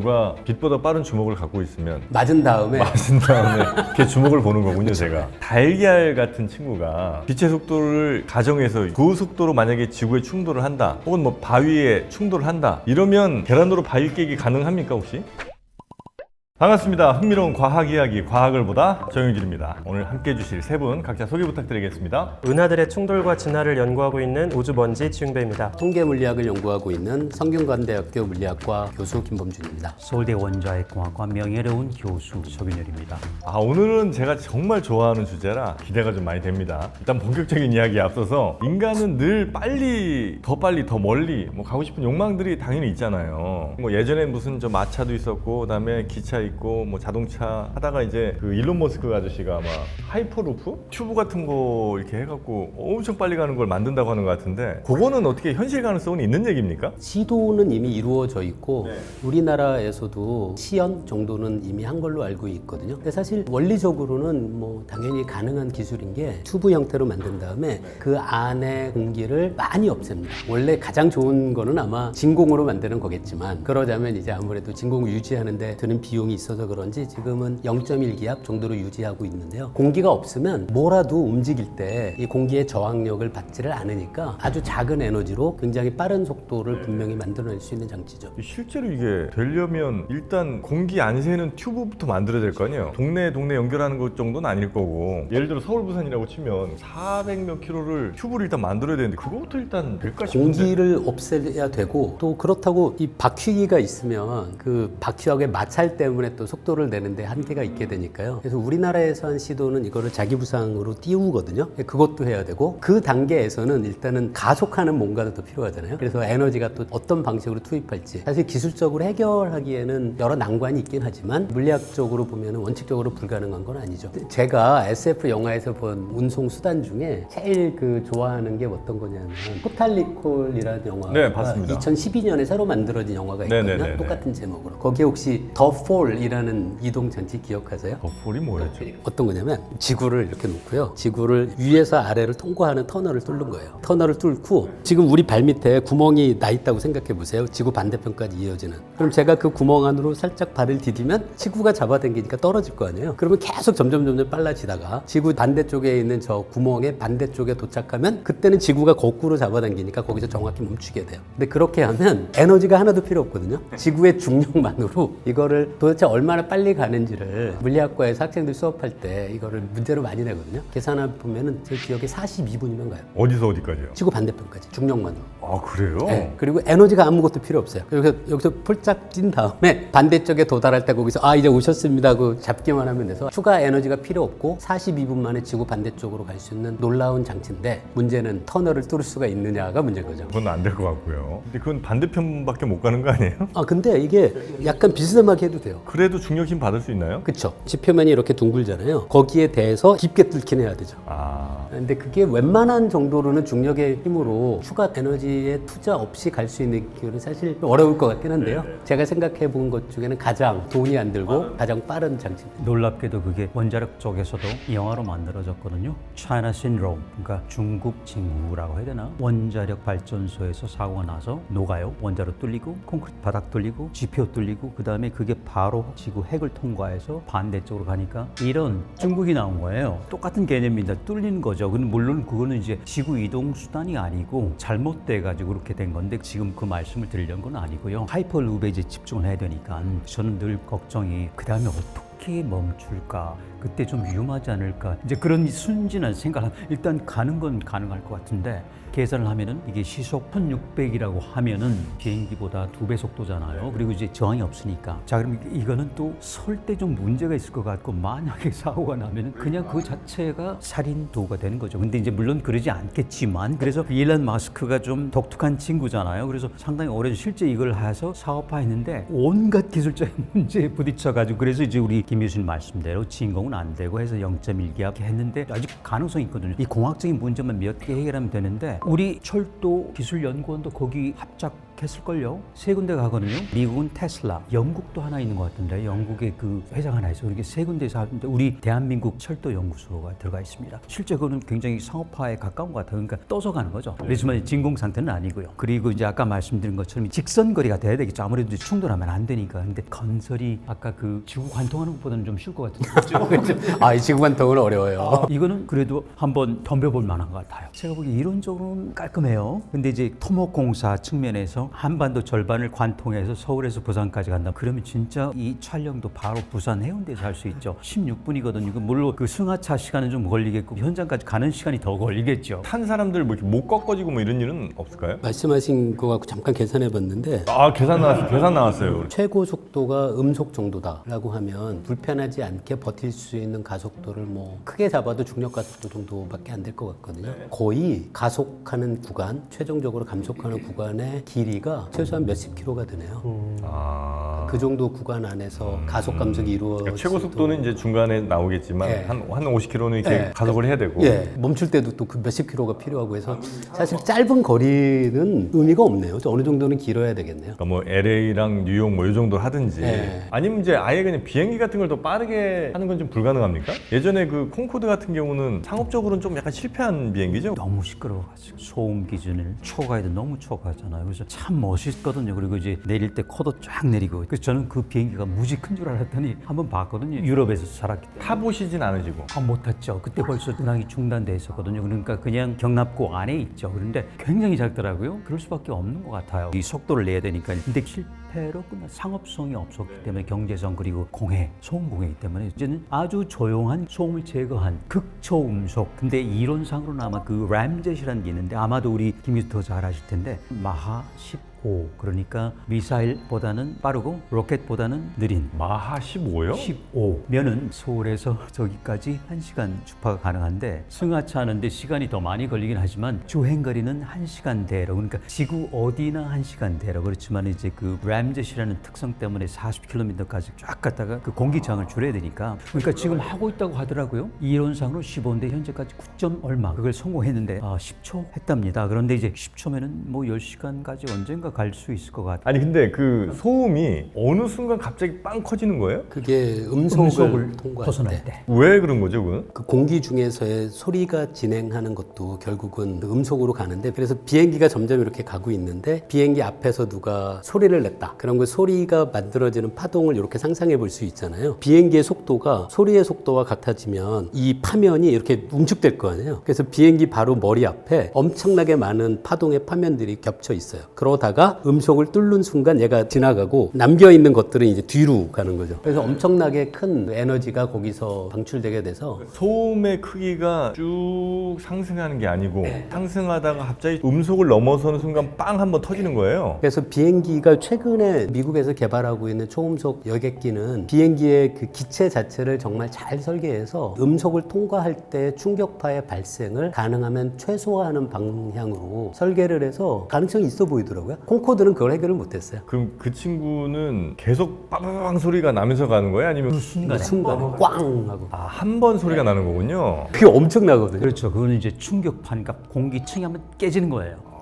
누가 빛보다 빠른 주먹을 갖고 있으면 맞은 다음에 이렇게 주먹을 보는 거군요. 제가 달걀 같은 친구가 빛의 속도를 가정해서 그 속도로 만약에 지구에 충돌을 한다, 혹은 뭐 바위에 충돌을 한다, 이러면 계란으로 바위 깨기 가능합니까 혹시? 반갑습니다. 흥미로운 과학 이야기, 과학을 보다 정영길입니다. 오늘 함께 해주실 세 분 각자 소개 부탁드리겠습니다. 은하들의 충돌과 진화를 연구하고 있는 우주먼지 지웅배입니다. 통계 물리학을 연구하고 있는 성균관대학교 물리학과 교수 김범준입니다. 서울대 원자핵공학과 명예로운 교수 서균열입니다. 오늘은 제가 정말 좋아하는 주제라 기대가 좀 많이 됩니다. 일단 본격적인 이야기에 앞서서 인간은 늘 빨리, 더 멀리 가고 싶은 욕망들이 당연히 있잖아요. 예전에 무슨 마차도 있었고, 그다음에 기차 있고, 자동차 하다가 이제 그 일론 머스크 아저씨가 막 하이퍼루프? 튜브 같은 거 이렇게 해갖고 엄청 빨리 가는 걸 만든다고 하는 것 같은데, 그거는 어떻게 현실 가능성은 있는 얘기입니까? 시도는 이미 이루어져 있고 우리나라에서도 시연 정도는 이미 한 걸로 알고 있거든요. 근데 사실 원리적으로는 당연히 가능한 기술인 게 튜브 형태로 만든 다음에 그 안에 공기를 많이 없앱니다. 원래 가장 좋은 거는 아마 진공으로 만드는 거겠지만, 그러자면 이제 아무래도 진공을 유지하는데 드는 비용이 있어서 그런지 지금은 0.1기압 정도로 유지하고 있는데요. 공기가 없으면 뭐라도 움직일 때 이 공기의 저항력을 받지를 않으니까 아주 작은 에너지로 굉장히 빠른 속도를 분명히 만들어낼 수 있는 장치죠. 실제로 이게 되려면 일단 공기 안 새는 튜브부터 만들어야 될 거 아니에요. 동네 연결하는 것 정도는 아닐 거고, 예를 들어 서울 부산이라고 치면 400몇 킬로를 튜브를 일단 만들어야 되는데 그거부터 일단 될까 싶은데. 공기를 없애야 되고, 또 그렇다고 이 바퀴가 있으면 그 바퀴하고의 마찰 때문에 또 속도를 내는데 한계가 있게 되니까요. 그래서 우리나라에서 한 시도는 이거를 자기부상으로 띄우거든요. 그것도 해야 되고, 그 단계에서는 일단은 가속하는 뭔가도 더 필요하잖아요. 그래서 에너지가 또 어떤 방식으로 투입할지, 사실 기술적으로 해결하기에는 여러 난관이 있긴 하지만 물리학적으로 보면 원칙적으로 불가능한 건 아니죠. 제가 SF 영화에서 본 운송 수단 중에 제일 좋아하는 게 어떤 거냐면 토탈리콜이라는 영화가 네, 봤습니다. 2012년에 새로 만들어진 영화가 있거든요. 네네네네. 똑같은 제목으로. 거기에 혹시 더 폴이라는 이동장치 기억하세요? 더폴이 뭐였죠? 어떤 거냐면 지구를 이렇게 놓고요. 지구를 위에서 아래를 통과하는 터널을 뚫는 거예요. 터널을 뚫고 지금 우리 발 밑에 구멍이 나 있다고 생각해 보세요. 지구 반대편까지 이어지는. 그럼 제가 그 구멍 안으로 살짝 발을 디디면 지구가 잡아당기니까 떨어질 거 아니에요. 그러면 계속 점점 빨라지다가 지구 반대쪽에 있는 저 구멍의 반대쪽에 도착하면 그때는 지구가 거꾸로 잡아당기니까 거기서 정확히 멈추게 돼요. 근데 그렇게 하면 에너지가 하나도 필요 없거든요. 지구의 중력만으로 이거를 도대체 얼마나 빨리 가는지를 물리학과에서 학생들 수업할 때 이거를 문제로 많이 내거든요. 계산해 보면은 제 기억에 42분이면 가요. 어디서 어디까지요? 지구 반대편까지 중력만으로. 그래요? 네. 그리고 에너지가 아무것도 필요 없어요. 여기서 폴짝 뛴 다음에 반대쪽에 도달할 때 거기서 이제 오셨습니다 하고 잡기만 하면 돼서 추가 에너지가 필요 없고 42분 만에 지구 반대쪽으로 갈 수 있는 놀라운 장치인데, 문제는 터널을 뚫을 수가 있느냐가 문제인 거죠. 그건 안 될 것 같고요. 근데 그건 반대편밖에 못 가는 거 아니에요? 근데 이게 약간 비스듬하게 해도 돼요. 그래도 중력 힘 받을 수 있나요? 그쵸. 지표면이 이렇게 둥글잖아요. 거기에 대해서 깊게 뚫긴 해야 되죠. 근데 그게 웬만한 정도로는 중력의 힘으로 추가 에너지에 투자 없이 갈 수 있는 기술은 사실 어려울 것 같긴 한데요. 제가 생각해 본 것 중에는 가장 돈이 안 들고 가장 빠른 장치입니다. 놀랍게도 그게 원자력 쪽에서도 영화로 만들어졌거든요. China Syndrome, 그러니까 중국 징후라고 해야 되나? 원자력 발전소에서 사고가 나서 녹아요. 원자로 뚫리고 콘크리트 바닥 뚫리고 지표 뚫리고, 그 다음에 그게 바로 지구 핵을 통과해서 반대쪽으로 가니까 이런 중국이 나온 거예요. 똑같은 개념입니다. 뚫리는 거죠. 근데 물론 그거는 이제 지구 이동 수단이 아니고 잘못돼 가지고 그렇게 된 건데, 지금 그 말씀을 드리려는 건 아니고요. 하이퍼루프에 이제 집중을 해야 되니까 저는 늘 걱정이, 그 다음에 어떻게 멈출까? 그때 좀 위험하지 않을까? 이제 그런 순진한 생각을 일단 가는 건 가능할 것 같은데, 계산을 하면은 이게 시속 1600이라고 하면은 비행기보다 2배 속도잖아요. 그리고 이제 저항이 없으니까. 자, 그럼 이거는 또 설 때 좀 문제가 있을 것 같고, 만약에 사고가 나면은 그냥 그 자체가 살인 도구가 되는 거죠. 근데 이제 물론 그러지 않겠지만, 그래서 일론 마스크가 좀 독특한 친구잖아요. 그래서 상당히 오래 실제 이걸 해서 사업화했는데 온갖 기술적인 문제에 부딪혀가지고, 그래서 이제 우리 김 교수님 말씀대로 진공은 안 되고 해서 0.1기압 했는데 아직 가능성이 있거든요. 이 공학적인 문제만 몇 개 해결하면 되는데, 우리 철도 기술연구원도 거기 합작 했을걸요. 3군데 가거든요. 미국은 테슬라, 영국도 하나 있는 것 같은데 영국에 그 회장 하나 있어. 이렇게 3군데에서 하는데 우리 대한민국 철도 연구소가 들어가 있습니다. 실제 그거는 굉장히 상업화에 가까운 것 같아요. 그러니까 떠서 가는 거죠. 그렇지만 진공 상태는 아니고요. 그리고 이제 아까 말씀드린 것처럼 직선거리가 돼야 되겠죠. 아무래도 충돌하면 안 되니까. 근데 건설이 아까 그 지구 관통하는 것보다는 좀 쉬울 것 같은데. 아, 이 지구관통은 어려워요. 이거는 그래도 한번 덤벼볼 만한 것 같아요. 제가 보기 이론적으로는 깔끔해요. 근데 이제 토목공사 측면에서 한반도 절반을 관통해서 서울에서 부산까지 간다. 그러면 진짜 이 촬영도 바로 부산 해운대에서 할 수 있죠. 16분이거든요. 물론 그 승하차 시간은 좀 걸리겠고 현장까지 가는 시간이 더 걸리겠죠. 탄 사람들 뭐 이렇게 못 꺾어지고 뭐 이런 일은 없을까요? 말씀하신 거 갖고 잠깐 계산해 봤는데 아 계산 나왔어요. 최고 속도가 음속 정도다라고 하면 불편하지 않게 버틸 수 있는 가속도를 뭐 크게 잡아도 중력 가속도 정도밖에 안 될 것 같거든요. 거의 가속하는 구간, 최종적으로 감속하는 구간의 길이가 최소한 몇십 킬로가 되네요. 아 그 정도 구간 안에서 가속 감속이 이루어져도 그러니까 최고 속도는 이제 중간에 나오겠지만 예. 한 50km는 이렇게 예. 가속을 해야 되고. 예, 멈출 때도 또 그 몇십 킬로가 필요하고 해서 사실 짧은 거리는 의미가 없네요. 어느 정도는 길어야 되겠네요. 그러니까 뭐 LA랑 뉴욕 뭐 이 정도 하든지 네. 아니면 이제 아예 그냥 비행기 같은 걸 더 빠르게 하는 건 좀 불가능합니까? 예전에 그 콩코드 같은 경우는 상업적으로는 좀 약간 실패한 비행기죠? 너무 시끄러워가지고 소음 기준을 초과해도 너무 초과하잖아요. 그래서 참 멋있거든요. 그리고 이제 내릴 때 코도 쫙 내리고. 그래서 저는 그 비행기가 무지 큰 줄 알았더니 한번 봤거든요. 유럽에서 살았기 때문에. 타보시진 않으시고. 못 탔죠. 그때 벌써 운항이 중단돼 있었거든요. 그러니까 그냥 경납고 안에 있죠. 그런데 굉장히 작더라고요. 그럴 수밖에 없는 것 같아요. 이 속도를 내야 되니까. 근데 실패로 끝나 상업성이 없었기 때문에 경제성 그리고 공해, 소음 공해이기 때문에 이제는 아주 조용한 소음을 제거한 극초음속. 근데 이론상으로는 아마 그 램젯이라는 게 있는데 아마도 우리 김유수 더 잘 아실 텐데 마하 15 그러니까 미사일보다는 빠르고 로켓보다는 느린 마하 15요? 15면은 서울에서 저기까지 1시간 주파가 가능한데 승하차 하는데 시간이 더 많이 걸리긴 하지만 주행거리는 1시간대로 그러니까 지구 어디나 1시간대로 그렇지만 이제 그 램젯이라는 특성 때문에 40km까지 쫙 갔다가 그 공기저항을 줄여야 되니까 그러니까 지금 하고 있다고 하더라고요. 이론상으로 15인데 현재까지 9점 얼마 그걸 성공했는데 10초 했답니다. 그런데 이제 10초면은 뭐 10시간까지 언젠가 갈 수 있을 것 같아요. 아니 근데 그 소음이 어느 순간 갑자기 빵 커지는 거예요? 그게 음속을 통과할 벗어날 때. 때. 왜 그런 거죠, 그건? 그 공기 중에서의 소리가 진행하는 것도 결국은 음속으로 가는데 그래서 비행기가 점점 이렇게 가고 있는데 비행기 앞에서 누가 소리를 냈다. 그런 그 소리가 만들어지는 파동을 이렇게 상상해 볼 수 있잖아요. 비행기의 속도가 소리의 속도와 같아지면 이 파면이 이렇게 움축될 거 아니에요. 그래서 비행기 바로 머리 앞에 엄청나게 많은 파동의 파면들이 겹쳐 있어요. 그러다가 음속을 뚫는 순간 얘가 지나가고 남겨있는 것들은 이제 뒤로 가는 거죠. 그래서 엄청나게 큰 에너지가 거기서 방출되게 돼서 소음의 크기가 쭉 상승하는 게 아니고 상승하다가 갑자기 음속을 넘어서는 순간 빵 한번 터지는 거예요. 그래서 비행기가 최근에 미국에서 개발하고 있는 초음속 여객기는 비행기의 그 기체 자체를 정말 잘 설계해서 음속을 통과할 때 충격파의 발생을 가능하면 최소화하는 방향으로 설계를 해서 가능성이 있어 보이더라고요. 콩코드는 그걸 해결을 못했어요. 그럼 그 친구는 계속 빵빵 소리가 나면서 가는 거예요? 아니면 순간에 꽝 하고 한 번 소리가 나는 거군요? 그게 엄청나거든요. 그렇죠. 그거는 이제 충격파니까 공기층이 한번 깨지는 거예요.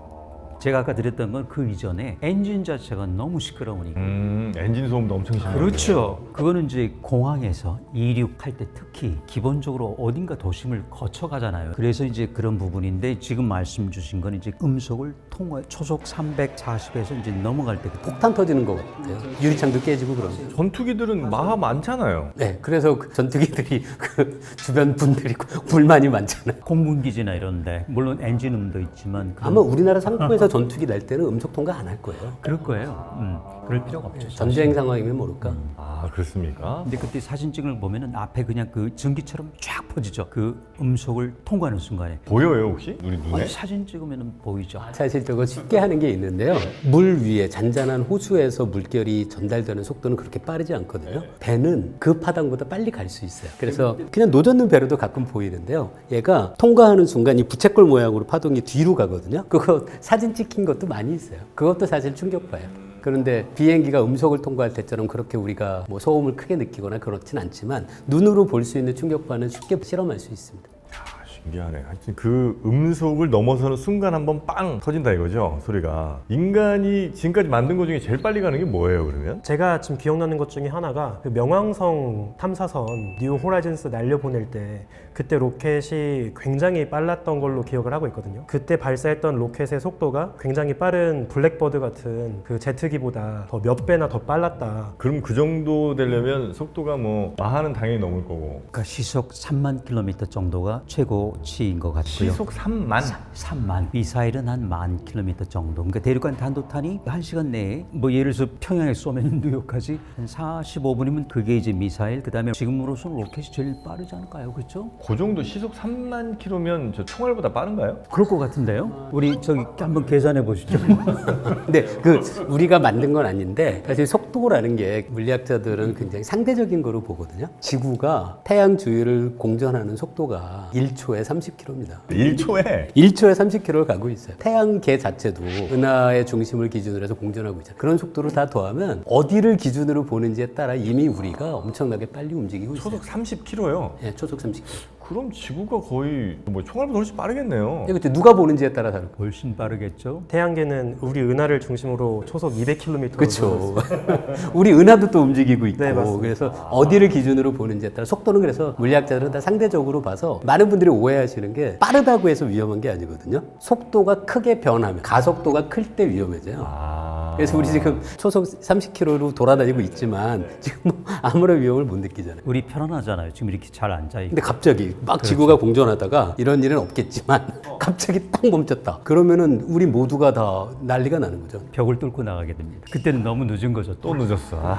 제가 아까 드렸던 건 그 이전에 엔진 자체가 너무 시끄러우니까. 엔진 소음도 엄청 심해요. 그렇죠. 그거는 이제 공항에서 이륙할 때 특히 기본적으로 어딘가 도심을 거쳐가잖아요. 그래서 이제 그런 부분인데 지금 말씀 주신 건 이제 음속을 통과해 초속 340에서 이제 넘어갈 때 폭탄 터지는 것 같아요. 유리창도 깨지고 그러면. 전투기들은 마하 많잖아요. 네, 그래서 그 전투기들이 그 주변 분들이 불만이 많잖아요. 공군기지나 이런데 물론 엔진음도 있지만 아마 우리나라 상공에서 전투기 날 때는 음속 통과 안 할 거예요. 그럴 거예요. 그럴 필요가 없죠. 전쟁 상황이면 모를까? 아 그렇습니까? 근데 그때 사진 찍을 보면은 앞에 그냥 그 전기처럼 쫙 퍼지죠. 그 음속을 통과하는 순간에. 보여요 혹시? 우리 눈에? 아니, 사진 찍으면은 보이죠. 사실 저거 쉽게 하는 게 있는데요. 물 위에 잔잔한 호수에서 물결이 전달되는 속도는 그렇게 빠르지 않거든요. 배는 그 파당보다 빨리 갈 수 있어요. 그래서 그냥 노젓는 배로도 가끔 보이는데요. 얘가 통과하는 순간 이 부채꼴 모양으로 파동이 뒤로 가거든요. 그거 사진 찍힌 것도 많이 있어요. 그것도 사실 충격파예요. 그런데 비행기가 음속을 통과할 때처럼 그렇게 우리가 뭐 소음을 크게 느끼거나 그렇진 않지만 눈으로 볼 수 있는 충격파는 쉽게 실험할 수 있습니다. 신기하네. 하여튼 그 음속을 넘어서는 순간 한번 빵 터진다 이거죠, 소리가. 인간이 지금까지 만든 것 중에 제일 빨리 가는 게 뭐예요, 그러면? 제가 지금 기억나는 것 중에 하나가 그 명왕성 탐사선 뉴 호라이즌스 날려보낼 때 그때 로켓이 굉장히 빨랐던 걸로 기억을 하고 있거든요. 그때 발사했던 로켓의 속도가 굉장히 빠른 블랙버드 같은 그 제트기보다 더 몇 배나 더 빨랐다. 그럼 그 정도 되려면 속도가 뭐 마하는 당연히 넘을 거고. 그러니까 시속 3만 킬로미터 정도가 최고치인 것 같고요. 시속 3만? 3만. 미사일은 한 1만 킬로미터 정도. 그러니까 대륙간 단도탄이 1시간 내에 뭐 예를 들어서 평양에 쏘면 뉴욕까지 한 45분이면 그게 이제 미사일. 그다음에 지금으로서는 로켓이 제일 빠르지 않을까요? 그렇죠? 그 정도 시속 3만 킬로면 저 총알보다 빠른가요? 그럴 것 같은데요. 우리 저기 한번 계산해 보시죠. 근데 그 우리가 만든 건 아닌데 사실 속도라는 게 물리학자들은 굉장히 상대적인 거로 보거든요. 지구가 태양 주위를 공전하는 속도가 1초에 30km입니다. 1초에? 1초에 30km를 가고 있어요. 태양계 자체도 은하의 중심을 기준으로 해서 공전하고 있잖아요. 그런 속도를 다 더하면 어디를 기준으로 보는지에 따라 이미 우리가 엄청나게 빨리 움직이고 있어요. 초속 30km요? 예, 초속 30km. 그럼 지구가 거의 뭐 총알보다 훨씬 빠르겠네요. 그때 누가 보는지에 따라 다르고. 훨씬 빠르겠죠. 태양계는 우리 은하를 중심으로 초속 200km. 그렇죠. 우리 은하도 또 움직이고 있고. 네, 맞습니다. 그래서 어디를 기준으로 보는지에 따라 속도는 그래서 물리학자들은 다 상대적으로 봐서 많은 분들이 오해하시는 게 빠르다고 해서 위험한 게 아니거든요. 속도가 크게 변하면 가속도가 클 때 위험해져요. 그래서 우리 지금 초속 30km로 돌아다니고 있지만 지금 뭐 아무런 위험을 못 느끼잖아요. 우리 편안하잖아요. 지금 이렇게 잘 앉아 있고. 근데 갑자기 막 지구가 공전하다가 이런 일은 없겠지만 갑자기 딱 멈췄다. 그러면은 우리 모두가 다 난리가 나는 거죠. 벽을 뚫고 나가게 됩니다. 그때는 너무 늦은 거죠. 또 늦었어. 아,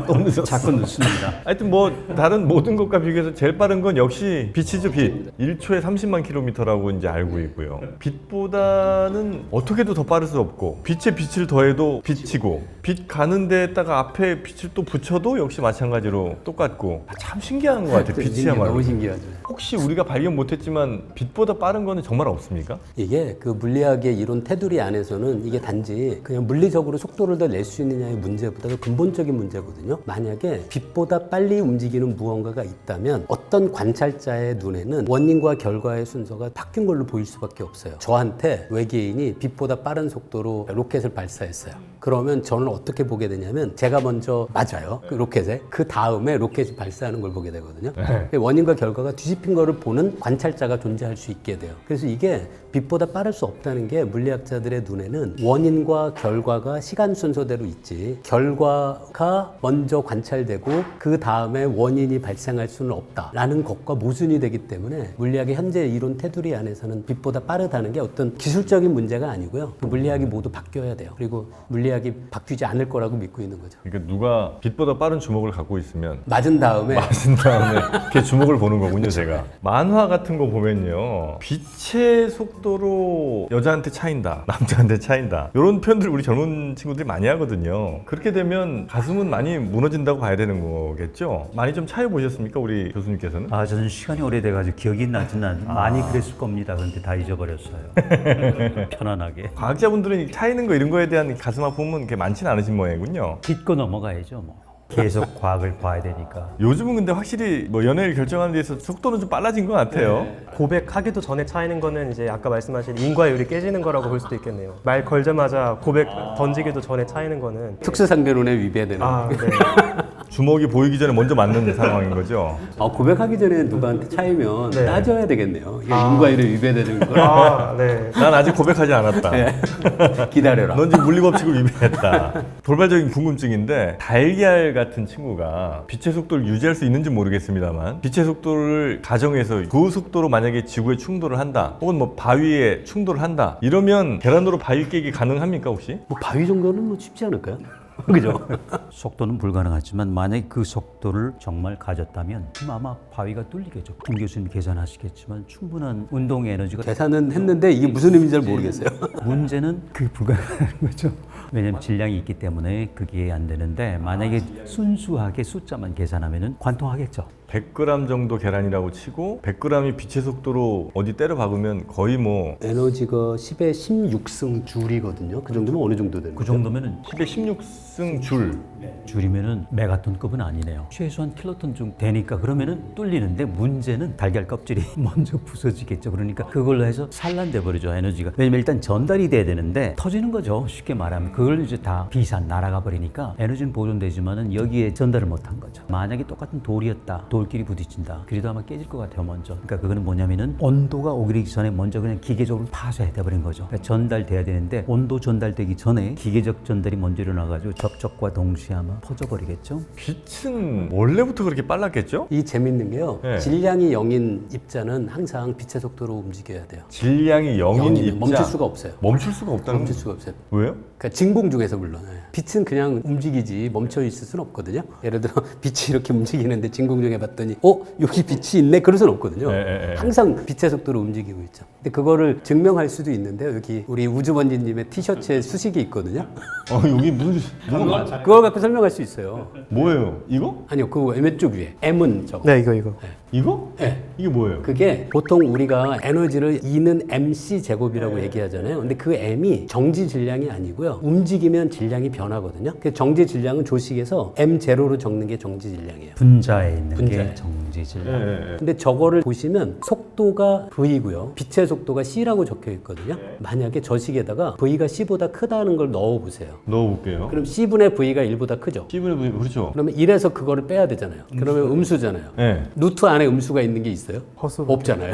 또 늦었어. 자꾸 늦습니다. 하여튼 뭐 다른 모든 것과 비교해서 제일 빠른 건 역시 빛이죠, 빛. 1초에 30만 킬로미터라고 이제 알고 있고요. 빛보다는 어떻게도 더 빠를 수 없고 빛에 빛을 더해도 빛이고 빛 가는 데에다가 앞에 빛을 또 붙여도 역시 마찬가지로 똑같고 참 신기한 것 같아요. 빛이야말로. 너무 신기하죠. 혹시 우리가 발견 못했지만 빛보다 빠른 거는 정말 없습니까? 이게 그 물리학의 이론 테두리 안에서는 이게 단지 그냥 물리적으로 속도를 더 낼 수 있느냐의 문제보다도 근본적인 문제거든요. 만약에 빛보다 빨리 움직이는 무언가가 있다면 어떤 관찰자의 눈에는 원인과 결과의 순서가 바뀐 걸로 보일 수밖에 없어요. 저한테 외계인이 빛보다 빠른 속도로 로켓을 발사했어요. 그러면 저는 어떻게 보게 되냐면 제가 먼저 맞아요. 그 로켓에. 그 다음에 로켓이 발사하는 걸 보게 되거든요. 원인과 결과가 뒤집힌 거를 보는 관찰자가 존재할 수 있게 돼요. 그래서 이게 빛보다 빠를 수 없다는 게 물리학자들의 눈에는 원인과 결과가 시간 순서대로 있지 결과가 먼저 관찰되고 그 다음에 원인이 발생할 수는 없다라는 것과 모순이 되기 때문에 물리학의 현재 이론 테두리 안에서는 빛보다 빠르다는 게 어떤 기술적인 문제가 아니고요. 물리학이 모두 바뀌어야 돼요. 그리고 물리학이 바뀌지 않을 거라고 믿고 있는 거죠. 그러니까 누가 빛보다 빠른 주먹을 갖고 있으면 맞은 다음에 맞은 다음에 걔 주먹을 보는 거군요, 제가. 만화 같은 거 보면요. 빛의 속도로 여자한테 차인다, 남자한테 차인다. 이런 표현들 우리 젊은 친구들이 많이 하거든요. 그렇게 되면 가슴은 많이 무너진다고 봐야 되는 거겠죠? 많이 좀 차여 보셨습니까, 우리 교수님께서는? 아, 저는 시간이 오래돼가지고 기억이 나진 않. 많이 그랬을 겁니다. 그런데 다 잊어버렸어요. 편안하게. 과학자분들은 차이는 거 이런 거에 대한 가슴 아픔은 그렇게 많지는 않으신 모양이군요. 딛고 넘어가야죠, 뭐. 계속 과학을 봐야 되니까. 요즘은 근데 확실히 뭐 연애를 결정하는 데 있어서 속도는 좀 빨라진 것 같아요. 고백하기도 전에 차이는 거는 이제 아까 말씀하신 인과율이 깨지는 거라고 볼 수도 있겠네요. 말 걸자마자 고백 던지기도 전에 차이는 거는 특수상대론에 위배되는 네. 주먹이 보이기 전에 먼저 맞는 상황인 거죠. 고백하기 전에 누구한테 차이면 네. 따져야 되겠네요. 이게 인과율에 위배되는 걸 네. 난 아직 고백하지 않았다. 기다려라. 넌 지금 물리법칙을 위배했다. 돌발적인 궁금증인데 달걀 같은 친구가 빛의 속도를 유지할 수 있는지 모르겠습니다만 빛의 속도를 가정해서 그 속도로 만약에 지구에 충돌을 한다 혹은 뭐 바위에 충돌을 한다 이러면 계란으로 바위 깨기 가능합니까 혹시? 뭐 바위 정도는 뭐 쉽지 않을까요? 그죠? 속도는 불가능하지만 만약에 그 속도를 정말 가졌다면 그럼 아마 바위가 뚫리겠죠. 김 교수님 계산하시겠지만 충분한 운동 에너지가 계산은 했는데 이게 무슨 의미인지 잘 모르겠어요. 문제는 그 불가능한 거죠. 왜냐면 질량이 있기 때문에 그게 안 되는데 만약에 순수하게 숫자만 계산하면은 관통하겠죠. 100g 정도 계란이라고 치고 100g이 빛의 속도로 어디 때려 박으면 거의 뭐 에너지가 10의 16승 줄이거든요. 그 정도면 어느 정도 되는 그 거죠? 정도면은 10의 16승 줄. 줄이면은 메가톤급은 아니네요. 최소한 킬로톤 좀 되니까 그러면은 뚫리는데 문제는 달걀 껍질이 먼저 부서지겠죠. 그러니까 그걸로 해서 산란돼 버리죠, 에너지가. 왜냐면 일단 전달이 돼야 되는데 터지는 거죠. 쉽게 말하면 그걸 이제 다 비산 날아가 버리니까 에너지는 보존되지만은 여기에 전달을 못한 거죠. 만약에 똑같은 돌이었다, 돌끼리 부딪힌다, 그래도 아마 깨질 것 같아요, 먼저. 그러니까 그거는 뭐냐면은 온도가 오기 전에 먼저 그냥 기계적으로 파쇄돼 버린 거죠. 그러니까 전달돼야 되는데 온도 전달되기 전에 기계적 전달이 먼저 일어나가지고 접촉과 동시에 아마 퍼져버리겠죠. 빛은 원래부터 그렇게 빨랐겠죠? 이 재밌는 게요. 네. 질량이 0인 입자는 항상 빛의 속도로 움직여야 돼요. 질량이 0인 0이면 입자. 멈출 수가 없어요. 멈출 수가 없다는 멈출 거. 수가 없어요. 왜요? 그러니까 진공 중에서 물론 빛은 그냥 움직이지 멈춰 있을 수는 없거든요. 예를 들어 빛이 이렇게 움직이는데 진공 중에 봤더니 여기 빛이 있네 그럴 수는 없거든요. 네. 항상 빛의 속도로 움직이고 있죠. 근데 그거를 증명할 수도 있는데요. 여기 우리 우주번지님의 티셔츠에 수식이 있거든요. 여기 무슨 그걸 갖고 설명할 수 있어요. 뭐예요? 이거? 아니요, 그 왼쪽 위에 M은 저거. 네, 이거. 이거? 네. 이게 뭐예요? 그게 보통 우리가 에너지를 E는 MC 제곱이라고 얘기하잖아요. 근데 그 M이 정지 질량이 아니고요. 움직이면 질량이 변하거든요. 그 정지 질량은 조식에서 M0로 적는 게 정지 질량이에요. 분자에 있는 분자에. 게 정지 질량. 네. 근데 저거를 보시면 속도가 V고요. 빛의 속도가 C라고 적혀 있거든요. 만약에 저 식에다가 V가 C보다 크다는 걸 넣어 보세요. 넣어볼게요. 그럼 C분의 V가 1보다 크죠. C분의 V, 그렇죠? 그러면 1에서 그거를 빼야 되잖아요. 그러면 음수잖아요. 네. 루트 안에 음수가 있는 게 있어요? 허수. 없잖아요.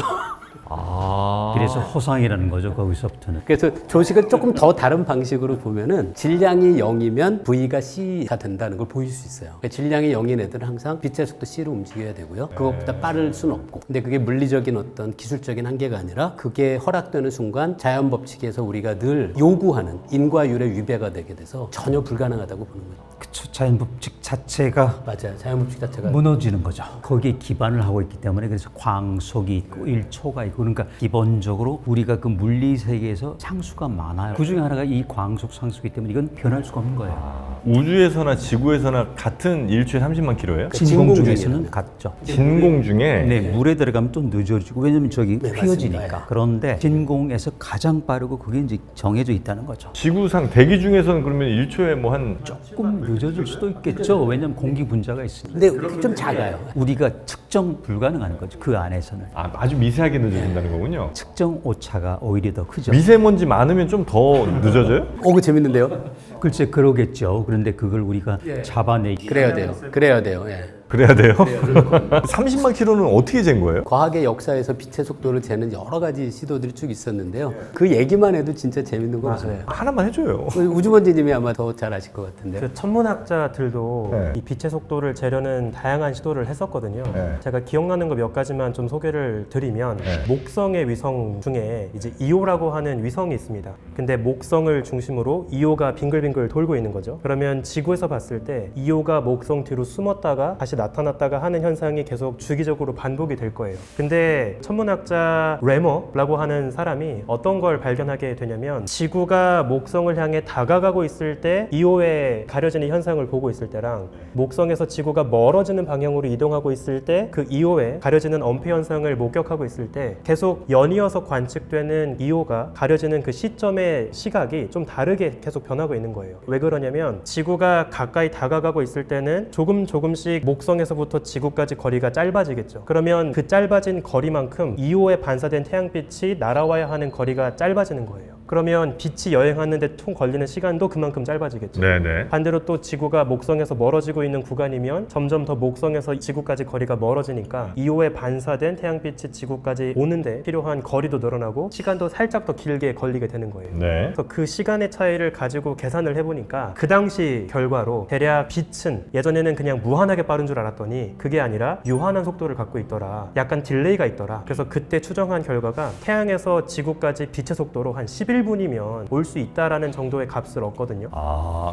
그래서 허상이라는 거죠, 거기서부터는. 그래서 조식을 조금 더 다른 방식으로 보면은 질량이 0이면 V가 C가 된다는 걸 보일 수 있어요. 그러니까 질량이 0인 애들은 항상 빛의 속도 C로 움직여야 되고요. 그것보다 빠를 수는 없고. 근데 그게 물리적인 어떤 기술적인 한계가 아니라 그게 허락되는 순간 자연 법칙에서 우리가 늘 요구하는 인과율의 위배가 되게 돼서 전혀 불가능하다고 보는 거죠. 그쵸, 자연 법칙 자체가 맞아요. 자연 법칙 자체가 무너지는 거죠. 거기에 기반을 하고 있기 때문에 그래서 광속이 있고 일초가 있고 그러니까 기본적으로 우리가 그 물리 세계에서 상수가 많아요. 그 중에 하나가 이 광속 상수이기 때문에 이건 변할 수가 없는 거예요. 우주에서나 지구에서나 같은 일초에 30만 킬로예요? 진공 진공 중에서는 같죠. 진공 중에 네, 물에 들어가면 또 늦어지고 왜냐면 저기 네, 휘어지니까. 맞습니다. 그런데 진공에서 가장 빠르고 그게 이제 정해져 있다는 거죠. 지구상 대기 중에서는 그러면 1초에 뭐 한 조금 늦어질 수도 있겠죠. 왜냐면 공기 분자가 있으니까. 근데 좀 작아요. 우리가 측정 불가능한 거죠. 그 안에서는. 아주 미세하게 늦어진다는 거군요. 측정 오차가 오히려 더 크죠. 미세먼지 많으면 좀 더 늦어져요? 그거 재밌는데요? 글쎄 그러겠죠. 그런데 그걸 우리가 잡아내기. 그래야 돼요. 그래야 돼요. 예. 그래야 돼요? 30만 킬로는 어떻게 잰 거예요? 과학의 역사에서 빛의 속도를 재는 여러 가지 시도들이 쭉 있었는데요. 그 얘기만 해도 진짜 재밌는 거 같아요. 하나만 해줘요. 우주번지님이 아마 더 잘 아실 것 같은데. 그 천문학자들도 네. 이 빛의 속도를 재려는 다양한 시도를 했었거든요. 네. 제가 기억나는 거 몇 가지만 좀 소개를 드리면 네. 목성의 위성 중에 이제 이오라고 하는 위성이 있습니다. 근데 목성을 중심으로 이오가 빙글빙글 돌고 있는 거죠. 그러면 지구에서 봤을 때 이오가 목성 뒤로 숨었다가 다시 나타났다가 하는 현상이 계속 주기적으로 반복이 될 거예요. 근데 천문학자 레머라고 하는 사람이 어떤 걸 발견하게 되냐면 지구가 목성을 향해 다가가고 있을 때 이오에 가려지는 현상을 보고 있을 때랑 목성에서 지구가 멀어지는 방향으로 이동하고 있을 때 그 이오에 가려지는 엄폐 현상을 목격하고 있을 때 계속 연이어서 관측되는 이오가 가려지는 그 시점의 시각이 좀 다르게 계속 변하고 있는 거예요. 왜 그러냐면 지구가 가까이 다가가고 있을 때는 조금씩 목성에서부터 지구까지 거리가 짧아지겠죠. 그러면 그 짧아진 거리만큼 이오에 반사된 태양빛이 날아와야 하는 거리가 짧아지는 거예요. 그러면 빛이 여행하는 데 총 걸리는 시간도 그만큼 짧아지겠죠. 네네. 반대로 또 지구가 목성에서 멀어지고 있는 구간이면 점점 더 목성에서 지구까지 거리가 멀어지니까 이오에 반사된 태양빛이 지구까지 오는데 필요한 거리도 늘어나고 시간도 살짝 더 길게 걸리게 되는 거예요. 네. 그래서 그 시간의 차이를 가지고 계산을 해보니까 그 당시 결과로 대략 빛은 예전에는 그냥 무한하게 빠른 줄 알았더니 그게 아니라 유한한 속도를 갖고 있더라. 약간 딜레이가 있더라. 그래서 그때 추정한 결과가 태양에서 지구까지 빛의 속도로 한 11분이면 올 수 있다라는 정도의 값을 얻거든요.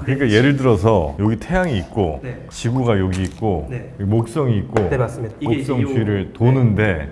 그러니까 예를 들어서 여기 태양이 있고 네. 지구가 여기 있고 네. 여기 목성이 있고 네, 맞습니다. 목성 주위를 도는데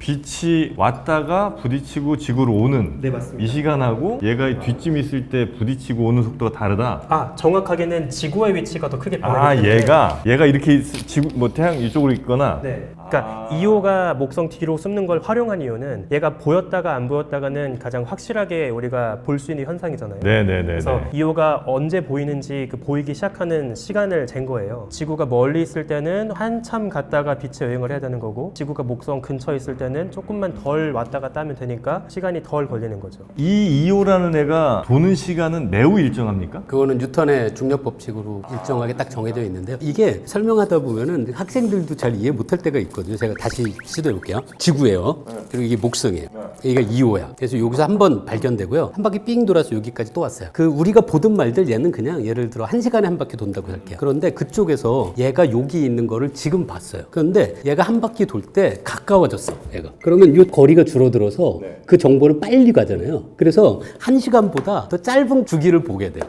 빛이 왔다가 부딪히고 지구로 오는 네, 맞습니다. 이 시간하고 얘가 이 뒷짐 있을 때 부딪히고 오는 속도가 다르다. 정확하게는 지구의 위치가 더 크게 아, 변하기 때문에 얘가 이렇게 지구 뭐 태양 이쪽으로 있거나. 네. 그러니까 이오가 목성 뒤로 숨는 걸 활용한 이유는 얘가 보였다가 안 보였다가는 가장 확실하게 우리가 볼 수 있는 현상이잖아요. 네네네. 그래서 이오가 언제 보이는지 그 보이기 시작하는 시간을 잰 거예요. 지구가 멀리 있을 때는 한참 갔다가 빛의 여행을 해야 되는 거고 지구가 목성 근처에 있을 때는 조금만 덜 왔다 갔다 하면 되니까 시간이 덜 걸리는 거죠. 이 이오라는 애가 도는 시간은 매우 일정합니까? 그거는 뉴턴의 중력 법칙으로 일정하게 딱 정해져 있는데요. 이게 설명하다 보면은 학생들도 잘 이해 못할 때가 있거든요. 제가 다시 시도해 볼게요. 지구예요. 그리고 이게 목성이에요. 여기가 2호야. 그래서 여기서 한 번 발견되고요. 한 바퀴 삥 돌아서 여기까지 또 왔어요. 그 우리가 보던 말들 얘는 그냥 예를 들어 1시간에 한 바퀴 돈다고 할게요. 그런데 그쪽에서 얘가 여기 있는 거를 지금 봤어요. 그런데 얘가 한 바퀴 돌 때 가까워졌어. 얘가. 그러면 이 거리가 줄어들어서 그 정보는 빨리 가잖아요. 그래서 1시간보다 더 짧은 주기를 보게 돼요.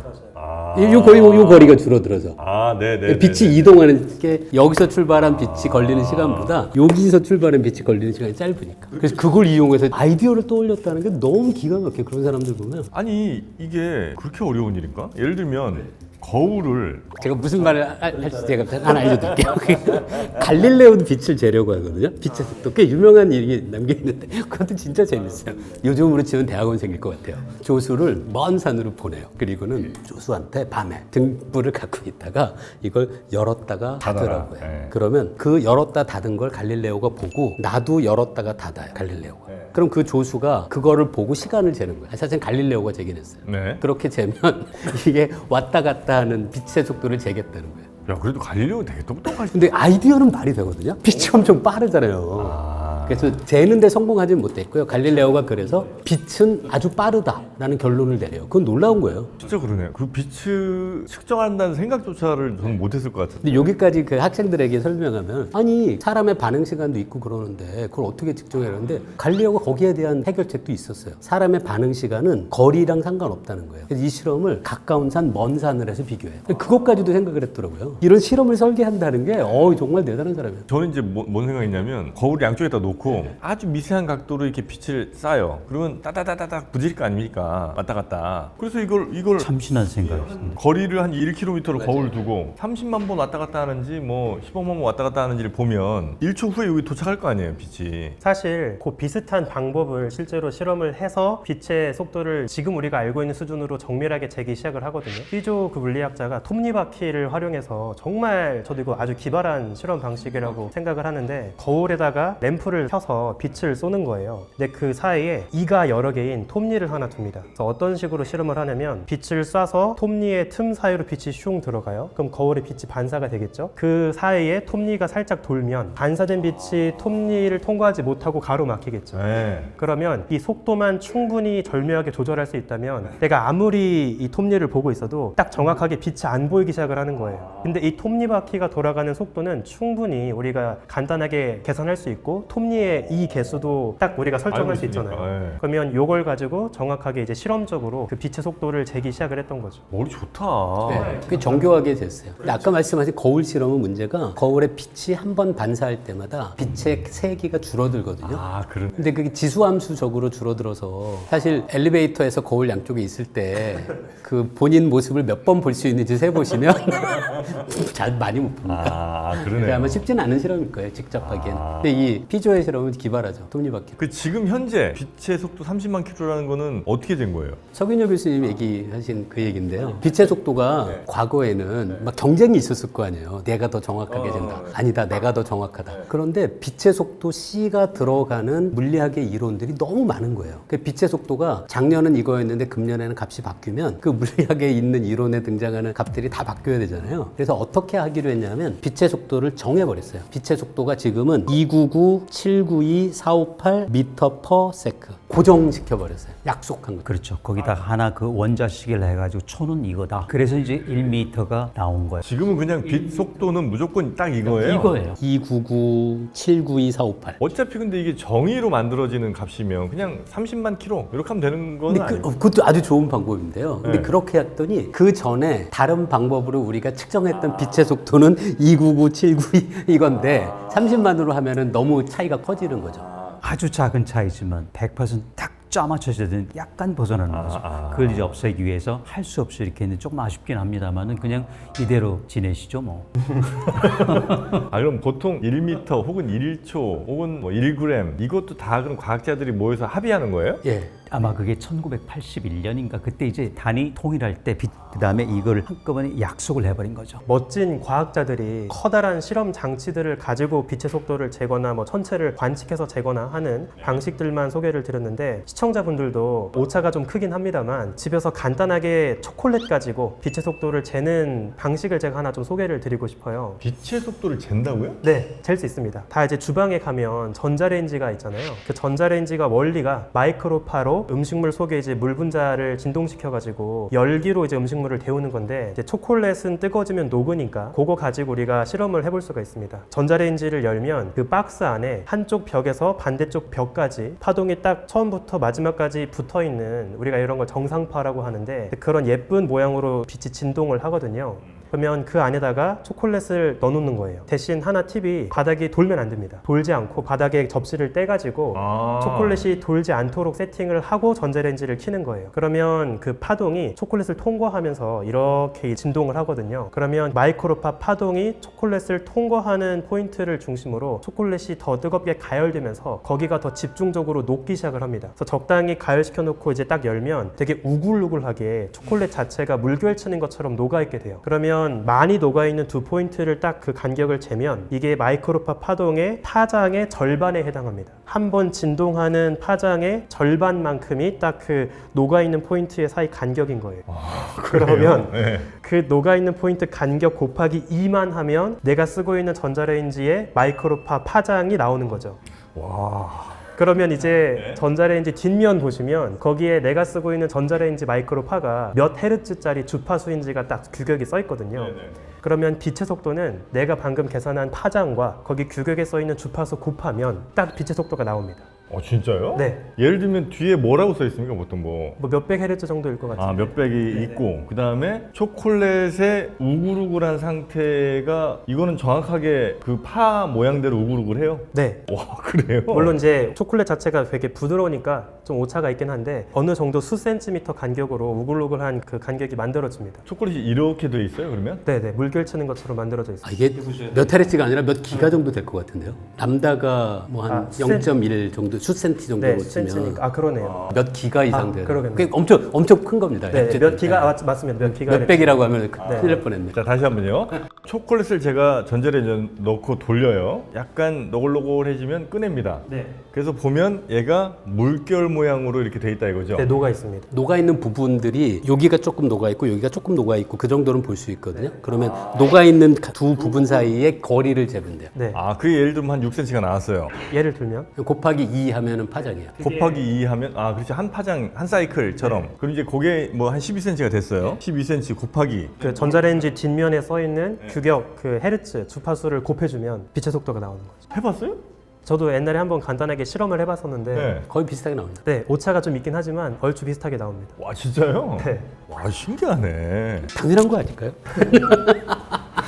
요 거리가 줄어들어서. 아, 네네. 빛이 이동하는 게 여기서 출발한 빛이 걸리는 시간보다 여기서 출발한 빛이 걸리는 시간이 짧으니까. 그래서 그걸 이용해서 아이디어를 떠올렸다는 게 너무 기가 막혀. 그런 사람들 보면. 아니 이게 그렇게 어려운 일인가? 예를 들면 거울을 제가 무슨 말을 할지 제가 하나 알려드릴게요. 갈릴레오도 빛을 재려고 하거든요. 빛의 속도 꽤 유명한 일이 남겨있는데 그것도 진짜 재밌어요. 요즘으로 치면 대학원 생길 것 같아요. 조수를 먼 산으로 보내요. 그리고는 조수한테 밤에 등불을 갖고 있다가 이걸 열었다가 닫으라고 해요. 네. 그러면 그 열었다 닫은 걸 갈릴레오가 보고 나도 열었다가 닫아요. 갈릴레오가. 그럼 그 조수가 그거를 보고 시간을 재는 거예요. 사실 갈릴레오가 재긴 했어요. 네. 그렇게 재면 이게 왔다 갔다 하는 빛의 속도를 재겠다는 거예요. 야 그래도 갈릴레오 되게 똑똑하시. 근데 아이디어는 말이 되거든요. 빛이 엄청 빠르잖아요. 그래서 재는데 성공하지는 못했고요. 갈릴레오가 그래서 빛은 아주 빠르다라는 결론을 내려요. 그건 놀라운 거예요. 진짜 그러네요. 그 빛을 측정한다는 생각조차를 저는 못했을 것 같은데. 근데 여기까지 그 학생들에게 설명하면 아니 사람의 반응 시간도 있고 그러는데 그걸 어떻게 측정해야 하는데 갈릴레오가 거기에 대한 해결책도 있었어요. 사람의 반응 시간은 거리랑 상관없다는 거예요. 그래서 이 실험을 가까운 산, 먼 산을 해서 비교해요. 그것까지도 생각을 했더라고요. 이런 실험을 설계한다는 게 정말 대단한 사람이에요. 저는 이제 뭔 생각이냐면 거울 양쪽에다 놓고 아주 미세한 각도로 이렇게 빛을 쏴요. 그러면 따다다다닥 부딪힐 거 아닙니까? 왔다 갔다. 그래서 이걸 참신한 생각이었습니다. 거리를 한 1km로 거울 두고 30만 번 왔다 갔다 하는지 뭐 15만 번 왔다 갔다 하는지를 보면 1초 후에 여기 도착할 거 아니에요, 빛이. 사실 그 비슷한 방법을 실제로 실험을 해서 빛의 속도를 지금 우리가 알고 있는 수준으로 정밀하게 재기 시작을 하거든요. 피조 그 물리학자가 톱니바퀴를 활용해서 정말 저도 이거 아주 기발한 실험 방식이라고 생각을 하는데 거울에다가 램프를 켜서 빛을 쏘는 거예요. 근데 그 사이에 이가 여러 개인 톱니를 하나 둡니다. 그래서 어떤 식으로 실험을 하냐면 빛을 쏴서 톱니의 틈 사이로 빛이 슝 들어가요. 그럼 거울에 빛이 반사가 되겠죠. 그 사이에 톱니가 살짝 돌면 반사된 빛이 톱니를 통과하지 못하고 가로막히겠죠. 네. 그러면 이 속도만 충분히 절묘하게 조절할 수 있다면 내가 아무리 이 톱니를 보고 있어도 딱 정확하게 빛이 안 보이기 시작을 하는 거예요. 근데 이 톱니바퀴가 돌아가는 속도는 충분히 우리가 간단하게 계산할 수 있고 톱니의 이 개수도 딱 우리가 설정할 알고 수 있으니까, 있잖아요. 네. 그러면 이걸 가지고 정확하게 이제 실험적으로 그 빛의 속도를 재기 시작을 했던 거죠. 머리 좋다. 네, 꽤 정교하게 됐어요. 근데 아까 말씀하신 거울 실험은 문제가 거울에 빛이 한 번 반사할 때마다 빛의 세기가 줄어들거든요. 아, 그러네. 근데 그게 지수함수적으로 줄어들어서 사실 엘리베이터에서 거울 양쪽에 있을 때 그 본인 모습을 몇 번 볼 수 있는지 세보시면 잘 많이 못 봅니다. 아, 그래서 그러네요. 아마 쉽지는 않은 실험일 거예요, 직접 하기엔. 근데 이 피조의 실험은 기발하죠, 톱니바퀴. 그 지금 현재 빛의 속도 30만 킬로라는 거는 어떻게 된 거예요? 서균열 교수님 얘기하신 그 얘기인데요. 빛의 속도가 과거에는 막 경쟁이 있었을 거 아니에요. 내가 더 정확하게 된다. 아니다, 내가 더 정확하다. 그런데 빛의 속도 C가 들어가는 물리학의 이론들이 너무 많은 거예요. 그 빛의 속도가 작년은 이거였는데 금년에는 값이 바뀌면 그 물리학에 있는 이론에 등장하는 값들이 다 바뀌어야 되잖아요. 그래서 어떻게 하기로 했냐면 빛의 속도를 정해버렸어요. 빛의 속도가 지금은 299, 792, 458 미터 퍼 세크 고정시켜버렸어요. 약속한 거. 그렇죠. 거기다 하나 그 원자식을 해가지고 초는 이거다. 그래서 이제 1m가 나온 거예요. 지금은 그냥 빛 속도는 무조건 딱 이거예요? 이거예요. 299, 792, 458. 어차피 근데 이게 정의로 만들어지는 값이면 그냥 30만 킬로 이렇게 하면 되는 건 근데 아니에요? 그것도 아주 좋은 방법인데요. 근데 네. 그렇게 했더니 그 전에 다른 방법으로 우리가 측정했던 빛의 속도는 299, 792 이건데 30만으로 하면은 너무 차이가 커지는 거죠. 아주 작은 차이지만 100%딱 짜맞춰져야 되는 약간 벗어나는 거죠. 그걸 이제 없애기 위해서 할 수 없이 이렇게 했는데 조금 아쉽긴 합니다만은 그냥 이대로 지내시죠 뭐. 아 그럼 보통 1m 혹은 1초 혹은 뭐 1g 이것도 다 그럼 과학자들이 모여서 합의하는 거예요? 예. 아마 그게 1981년인가 그때 이제 단위 통일할 때 그다음에 이걸 한꺼번에 약속을 해버린 거죠. 멋진 과학자들이 커다란 실험 장치들을 가지고 빛의 속도를 재거나 뭐 천체를 관측해서 재거나 하는 방식들만 소개를 드렸는데 시청자분들도 오차가 좀 크긴 합니다만 집에서 간단하게 초콜릿 가지고 빛의 속도를 재는 방식을 제가 하나 좀 소개를 드리고 싶어요. 빛의 속도를 잰다고요? 네, 잴 수 있습니다. 다 이제 주방에 가면 전자레인지가 있잖아요. 그 전자레인지가 원리가 마이크로파로 음식물 속에 이제 물 분자를 진동시켜가지고 열기로 이제 음식물을 데우는 건데 이제 초콜릿은 뜨거워지면 녹으니까 그거 가지고 우리가 실험을 해볼 수가 있습니다. 전자레인지를 열면 그 박스 안에 한쪽 벽에서 반대쪽 벽까지 파동이 딱 처음부터 마지막까지 붙어 있는 우리가 이런 걸 정상파라고 하는데 그런 예쁜 모양으로 빛이 진동을 하거든요. 그러면 그 안에다가 초콜릿을 넣어놓는 거예요. 대신 하나 팁이 바닥이 돌면 안 됩니다. 돌지 않고 바닥에 접시를 떼가지고 초콜릿이 돌지 않도록 세팅을 하고 전자레인지를 켜는 거예요. 그러면 그 파동이 초콜릿을 통과하면서 이렇게 진동을 하거든요. 그러면 마이크로파 파동이 초콜릿을 통과하는 포인트를 중심으로 초콜릿이 더 뜨겁게 가열되면서 거기가 더 집중적으로 녹기 시작을 합니다. 그래서 적당히 가열시켜 놓고 이제 딱 열면 되게 우글우글하게 초콜릿 자체가 물결치는 것처럼 녹아있게 돼요. 그러면 많이 녹아있는 두 포인트를 딱 그 간격을 재면 이게 마이크로파 파동의 파장의 절반에 해당합니다. 한 번 진동하는 파장의 절반만큼이 딱 그 녹아있는 포인트의 사이 간격인 거예요. 그러면 네. 그 녹아있는 포인트 간격 곱하기 2만 하면 내가 쓰고 있는 전자레인지의 마이크로파 파장이 나오는 거죠. 와. 그러면 이제 전자레인지 뒷면 보시면 거기에 내가 쓰고 있는 전자레인지 마이크로파가 몇 헤르츠짜리 주파수인지가 딱 규격이 써 있거든요. 그러면 빛의 속도는 내가 방금 계산한 파장과 거기 규격에 써 있는 주파수 곱하면 딱 빛의 속도가 나옵니다. 진짜요? 네. 예를 들면 뒤에 뭐라고 써 있습니까? 보통 뭐 뭐 몇백 헤르츠 정도일 것 같아요. 몇백이 있고 그 다음에 초콜릿의 우글우글한 상태가 이거는 정확하게 그 파 모양대로 우글우글해요? 네. 와 그래요? 물론 이제 초콜릿 자체가 되게 부드러우니까 좀 오차가 있긴 한데 어느 정도 수 센티미터 간격으로 우글우글한 그 간격이 만들어집니다. 초콜릿이 이렇게 돼 있어요 그러면? 네네, 물결치는 것처럼 만들어져 있습니다. 이게 몇 헤르츠가 아니라 몇 기가 정도 될 것 같은데요. 람다가 뭐 한 0.1 정도 수센티 정도로 네, 치면 센티니까. 그러네요. 몇 기가 이상 돼요. 그러겠네요. 그게 엄청 큰 겁니다. 네, 어쨌든. 몇 기가 맞습니다. 몇 기가 몇 백이라고 하면 큰일 날 뻔했네. 자 다시 한번요. 초콜릿을 제가 전자레인지에 넣고 돌려요. 약간 노글노글해지면 꺼냅니다. 네. 그래서 보면 얘가 물결 모양으로 이렇게 돼 있다 이거죠? 네, 녹아 있습니다. 녹아 있는 부분들이 여기가 조금 녹아 있고 여기가 조금 녹아 있고 그 정도는 볼 수 있거든요. 그러면 녹아 있는 두 부분 사이의 거리를 재면 돼요. 네. 그게 예를 들면 한 6cm가 나왔어요. 예를 들면 곱하기 2 하면은 파장이에요. 곱하기 2 하면 그렇죠. 한 파장 한 사이클처럼. 그럼 이제 그게 뭐 한 12cm가 됐어요. 12cm 곱하기 그 전자레인지 뒷면에 써 있는 규격 그 헤르츠 주파수를 곱해주면 빛의 속도가 나오는 거죠. 해봤어요? 저도 옛날에 한번 간단하게 실험을 해봤었는데 네. 거의 비슷하게 나옵니다. 네, 오차가 좀 있긴 하지만 얼추 비슷하게 나옵니다. 와 진짜요? 네. 와 신기하네. 당연한 거 아닐까요?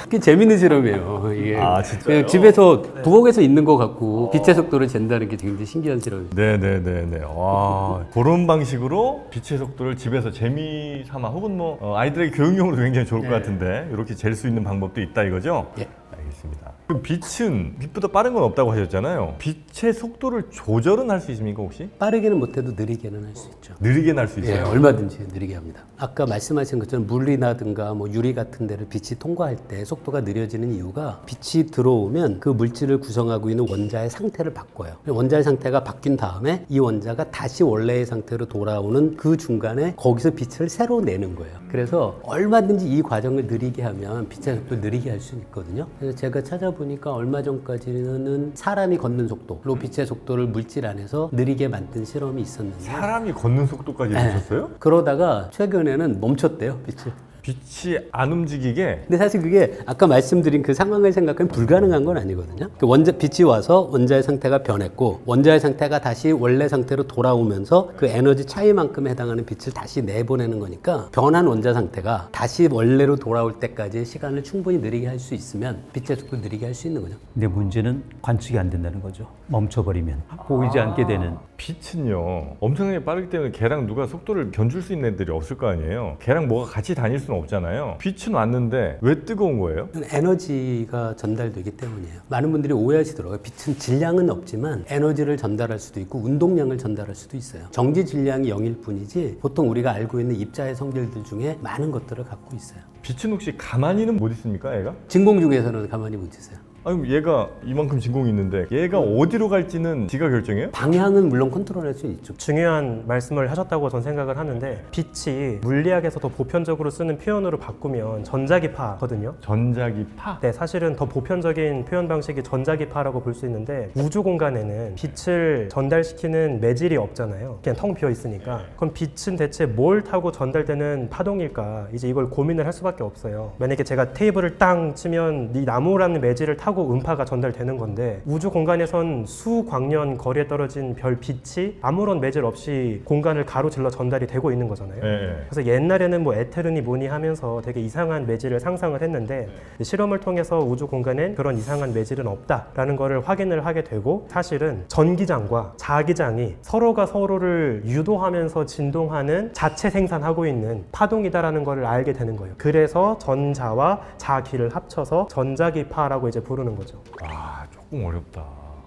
그게 재밌는 실험이에요. 이게 진짜요? 그냥 집에서 부엌에서 있는 것 같고 빛의 속도를 잰다는 게 굉장히 신기한 실험이에요. 네네네네. 와 그런 방식으로 빛의 속도를 집에서 재미 삼아 혹은 뭐 아이들에게 교육용으로 굉장히 좋을 것 같은데 이렇게 잴 수 있는 방법도 있다 이거죠? 예. 알겠습니다. 그럼 빛은 빛보다 빠른 건 없다고 하셨잖아요. 빛의 속도를 조절은 할 수 있습니까 혹시? 빠르게는 못해도 느리게는 할 수 있죠. 느리게 날 수 예, 있어요. 얼마든지 느리게 합니다. 아까 말씀하신 것처럼 물이라든가 뭐 유리 같은 데를 빛이 통과할 때 속도가 느려지는 이유가 빛이 들어오면 그 물질을 구성하고 있는 원자의 상태를 바꿔요. 원자의 상태가 바뀐 다음에 이 원자가 다시 원래의 상태로 돌아오는 그 중간에 거기서 빛을 새로 내는 거예요. 그래서 얼마든지 이 과정을 느리게 하면 빛의 속도를 느리게 할 수 있거든요. 그래서 제가 찾아보니까 얼마 전까지는 사람이 걷는 속도로 빛의 속도를 물질 안에서 느리게 만든 실험이 있었는데 사람이 걷는 속도까지 보셨어요? 그러다가 최근에는 멈췄대요, 빛을. 빛이 안 움직이게. 근데 사실 그게 아까 말씀드린 그 상황을 생각하면 불가능한 건 아니거든요. 그 빛이 와서 원자의 상태가 변했고 원자의 상태가 다시 원래 상태로 돌아오면서 그 에너지 차이만큼 해당하는 빛을 다시 내보내는 거니까 변한 원자 상태가 다시 원래로 돌아올 때까지 시간을 충분히 느리게 할 수 있으면 빛의 속도를 느리게 할 수 있는 거죠. 근데 문제는 관측이 안 된다는 거죠. 멈춰버리면 보이지 않게 되는. 빛은요 엄청나게 빠르기 때문에 걔랑 누가 속도를 견줄 수 있는 애들이 없을 거 아니에요. 걔랑 뭐가 같이 다닐 수는 없잖아요. 빛은 왔는데 왜 뜨거운 거예요? 에너지가 전달되기 때문이에요. 많은 분들이 오해하시더라고요. 빛은 질량은 없지만 에너지를 전달할 수도 있고 운동량을 전달할 수도 있어요. 정지 질량이 0일 뿐이지 보통 우리가 알고 있는 입자의 성질들 중에 많은 것들을 갖고 있어요. 빛은 혹시 가만히는 못 있습니까 얘가? 진공 중에서는 가만히 못 있어요. 아니 얘가 이만큼 진공이 있는데 얘가 어디로 갈지는 지가 결정해요? 방향은 물론 컨트롤할 수 있죠. 중요한 말씀을 하셨다고 전 생각을 하는데 빛이 물리학에서 더 보편적으로 쓰는 표현으로 바꾸면 전자기파거든요. 전자기파? 네, 사실은 더 보편적인 표현 방식이 전자기파라고 볼 수 있는데 우주 공간에는 빛을 전달시키는 매질이 없잖아요. 그냥 텅 비어 있으니까. 그럼 빛은 대체 뭘 타고 전달되는 파동일까? 이제 이걸 고민을 할 수밖에 없어요. 만약에 제가 테이블을 땅 치면 이 나무라는 매질을 타고 음파가 전달되는 건데 우주 공간에선 수광년 거리에 떨어진 별 빛이 아무런 매질 없이 공간을 가로질러 전달이 되고 있는 거잖아요. 네. 그래서 옛날에는 뭐 에테르니 뭐니 하면서 되게 이상한 매질을 상상을 했는데 실험을 통해서 우주 공간엔 그런 이상한 매질은 없다라는 거를 확인을 하게 되고 사실은 전기장과 자기장이 서로가 서로를 유도하면서 진동하는 자체 생산하고 있는 파동이다라는 거를 알게 되는 거예요. 그래서 전자와 자기를 합쳐서 전자기파라고 이제 부르는 거죠. 아 조금 어렵다.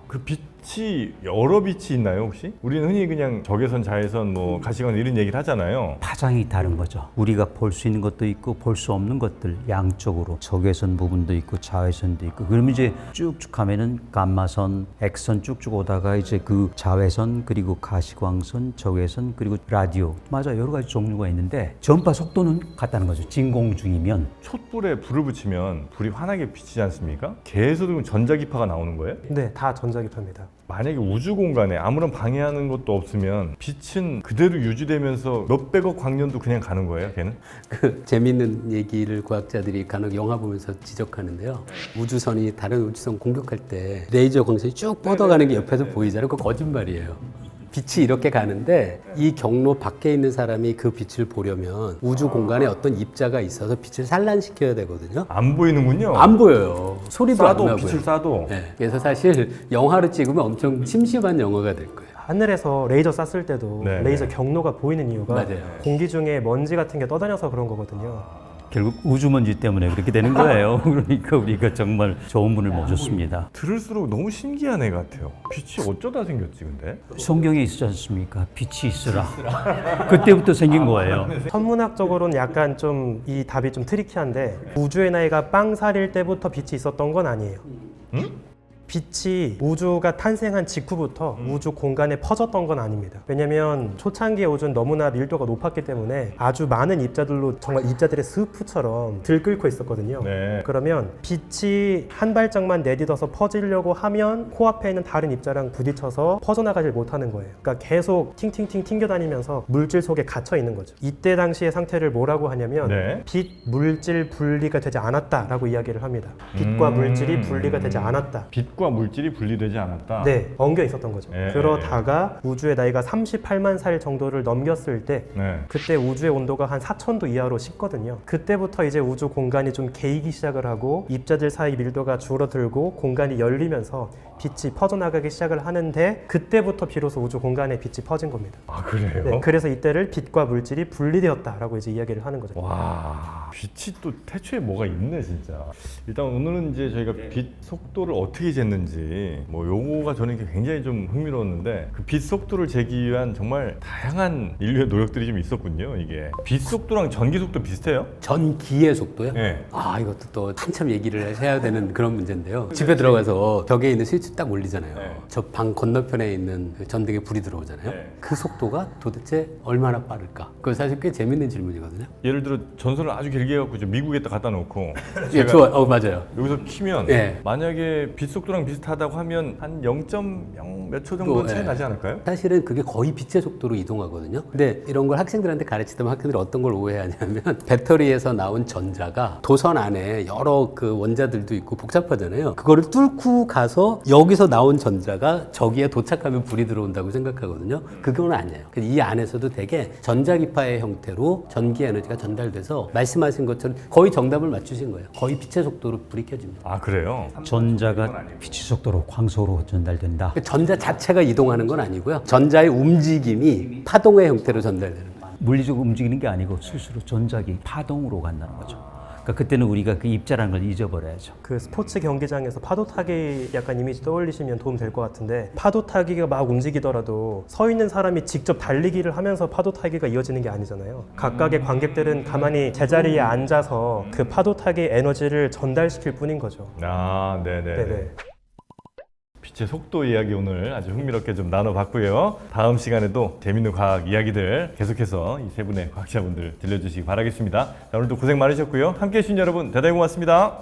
그 빛이 여러 빛이 있나요 혹시? 우리는 흔히 그냥 적외선, 자외선, 뭐 가시광 이런 얘기를 하잖아요. 파장이 다른 거죠. 우리가 볼 수 있는 것도 있고 볼 수 없는 것들 양쪽으로 적외선 부분도 있고 자외선도 있고 그러면 이제 쭉쭉 가면은 감마선, X선 쭉쭉 오다가 이제 그 자외선 그리고 가시광선, 적외선 그리고 라디오 맞아 여러 가지 종류가 있는데 전파 속도는 같다는 거죠. 진공 중이면 촛불에 불을 붙이면 불이 환하게 비치지 않습니까? 계속 전자기파가 나오는 거예요? 네, 다 전자기파입니다. 만약에 우주 공간에 아무런 방해하는 것도 없으면 빛은 그대로 유지되면서 몇백억 광년도 그냥 가는 거예요, 걔는? 그 재밌는 얘기를 과학자들이 간혹 영화 보면서 지적하는데요. 우주선이 다른 우주선 공격할 때 레이저 광선이 쭉 뻗어가는 게 옆에서 보이잖아요. 그거 거짓말이에요. 빛이 이렇게 가는데 이 경로 밖에 있는 사람이 그 빛을 보려면 우주 공간에 어떤 입자가 있어서 빛을 산란시켜야 되거든요. 안 보이는군요. 안 보여요. 소리도 안 쏴도 나고요. 빛을 쏴도. 네. 그래서 사실 영화로 찍으면 엄청 심심한 영화가 될 거예요. 하늘에서 레이저 쐈을 때도 네, 레이저 네. 경로가 보이는 이유가 맞아요. 공기 중에 먼지 같은 게 떠다녀서 그런 거거든요. 결국 우주먼지 때문에 그렇게 되는 거예요. 그러니까 우리가 정말 좋은 분을 모셨습니다. 들을수록 너무 신기한 애 같아요. 빛이 어쩌다 생겼지 근데? 성경에 있지 않습니까? 빛이 있으라. 그때부터 생긴 거예요. 천문학적으로는 약간 좀 이 답이 좀 트리키한데 우주의 나이가 빵살일 때부터 빛이 있었던 건 아니에요. 빛이 우주가 탄생한 직후부터 우주 공간에 퍼졌던 건 아닙니다. 왜냐면 초창기의 우주는 너무나 밀도가 높았기 때문에 아주 많은 입자들로 정말 입자들의 스프처럼 들끓고 있었거든요. 네. 그러면 빛이 한 발짝만 내딛어서 퍼지려고 하면 코앞에 있는 다른 입자랑 부딪혀서 퍼져나가질 못하는 거예요. 그러니까 계속 팅팅팅 튕겨다니면서 물질 속에 갇혀 있는 거죠. 이때 당시의 상태를 뭐라고 하냐면 네. 빛, 물질 분리가 되지 않았다라고 이야기를 합니다. 빛과 물질이 분리가 되지 않았다. 빛과 물질이 분리되지 않았다. 네, 엉겨 있었던 거죠. 예, 그러다가 우주의 나이가 38만 살 정도를 넘겼을 때 네. 그때 우주의 온도가 한 4,000도 이하로 식거든요. 그때부터 이제 우주 공간이 좀 개이기 시작을 하고 입자들 사이 밀도가 줄어들고 공간이 열리면서 빛이 퍼져나가기 시작을 하는데 그때부터 비로소 우주 공간에 빛이 퍼진 겁니다. 아 그래요? 네, 그래서 이때를 빛과 물질이 분리되었다라고 이제 이야기를 하는 거죠. 와 빛이 또 태초에 뭐가 있네 진짜. 일단 오늘은 이제 저희가 빛 속도를 어떻게 쟀는지 뭐 요거가 저는 굉장히 좀 흥미로웠는데 그 빛 속도를 재기 위한 정말 다양한 인류의 노력들이 좀 있었군요. 이게 빛 속도랑 전기 속도 비슷해요? 전기의 속도요? 네. 아 이것도 또 한참 얘기를 해야 되는 그런 문제인데요. 집에 들어가서 벽에 있는 스위치 딱 올리잖아요. 네. 저 방 건너편에 있는 그 전등에 불이 들어오잖아요. 그 속도가 도대체 얼마나 빠를까? 그거 사실 꽤 재밌는 질문이거든요. 예를 들어 전선을 아주 길게 해갖고 좀 미국에다 갖다 놓고 예, 제가 좋아. 맞아요. 여기서 키면 예. 만약에 빛 속도랑 비슷하다고 하면 한 0.0 몇 초 정도 차이 예. 나지 않을까요? 사실은 그게 거의 빛의 속도로 이동하거든요. 근데 이런 걸 학생들한테 가르치다 학생들이 어떤 걸 오해하냐면 배터리에서 나온 전자가 도선 안에 여러 그 원자들도 있고 복잡하잖아요. 그거를 뚫고 가서 여기서 나온 전자가 저기에 도착하면 불이 들어온다고 생각하거든요. 그건 아니에요. 이 안에서도 되게 전자기파의 형태로 전기 에너지가 전달돼서 말씀하신 것처럼 거의 정답을 맞추신 거예요. 거의 빛의 속도로 불이 켜집니다. 아 그래요? 전자가 빛의 속도로 광속으로 전달된다. 전자 자체가 이동하는 건 아니고요. 전자의 움직임이 파동의 형태로 전달되는 거예요. 물리적으로 움직이는 게 아니고 스스로 전자기 파동으로 간다는 거죠. 그러니까 그때는 우리가 그 입자라는 걸 잊어버려야죠. 그 스포츠 경기장에서 파도 타기 약간 이미지 떠올리시면 도움 될 것 같은데 파도 타기가 막 움직이더라도 서 있는 사람이 직접 달리기를 하면서 파도 타기가 이어지는 게 아니잖아요. 각각의 관객들은 가만히 제자리에 앉아서 그 파도 타기 에너지를 전달시킬 뿐인 거죠. 아 네네. 네네. 빛의 속도 이야기 오늘 아주 흥미롭게 좀 나눠봤고요. 다음 시간에도 재밌는 과학 이야기들 계속해서 이 세 분의 과학자분들 들려주시기 바라겠습니다. 자, 오늘도 고생 많으셨고요. 함께해 주신 여러분 대단히 고맙습니다.